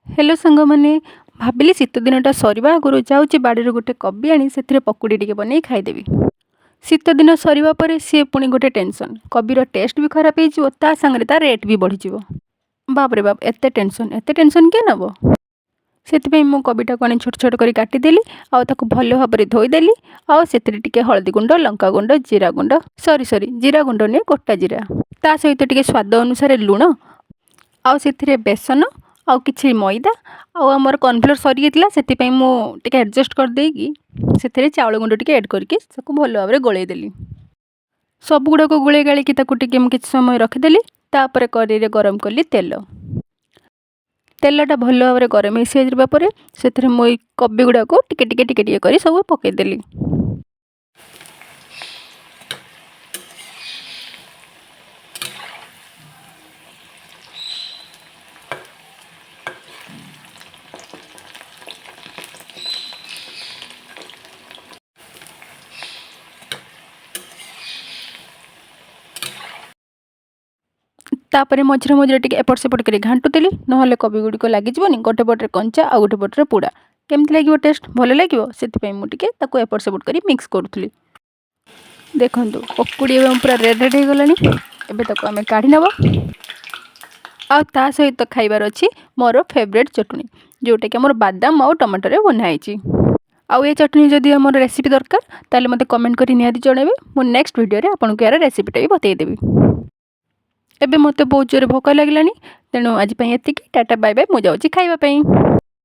Hello सांग मैंने भाविली शीत दिनटा सरिबा आगुरु जाउची बाड़ी गोटे कबी आनी से पकुड़ी टिके बनै खाईदेवी। शीत दिन सरिबा परे सी पुणी गोटे टेंशन कबीर टेस्ट भी खराब हो ता सांगरे ता रेट भी बढ़ी जीवो। बाप रे बाप एते टेंशन किए नब। से मु कबीटा को छोट छोट कर काटिदेली आउ भल भाव में धोईदेली आउ से हलदी गुंड लंका गुंड जीरा गुंड सरी जीरा गुंड नहीं गोटा जीरा ता सहित टिके स्वाद अनुसार लुण आउ से बेसन आउ किछि मैदा आमर कॉर्नफ्लोर सरी जाता से मुझे एडजस्ट करदेगी से चाउल गुंड टिके ऐड करके भल भाव में गोलेदेली। सब गुड़ाक गोले गाड़ी कि समय रखिदेली तापर कड़े गरम कली तेलटा भल भाव में गरम हो सारापर से मुई कबी गुड़ाक टिके कर सब पकईदेली। तापर मझे मझे टे एपट सेपट कर घाटुदेली ना कबी गुड़िक लगे गोटे पटे कंचा आ गोटे पटे पोड़ा केमती लगे टेस्ट भल लगे से मुझे एपट सेपट कर मिक्स करूली। देखो पकुड़ी पूरा रेड रेड हो गलानी एबे आम काढ़ी नब आ सहित खाइबार अच्छी मोर फेवरेट चटनी जोटा कि आम बादाम आउ टमाटर बनाई। आउ ये चटनी जदि आम रेसिपी दरकार ताले मते कमेंट करी निहाती जणेबे मु नेक्स्ट वीडियो रे आपनको यार रेसिपीटा भी बतईदेवी। एबे मते बहुत जोर भोक लागलानी तेणु आज एतिकी टाटा बाय बाय मु जाउची खाइबा पई।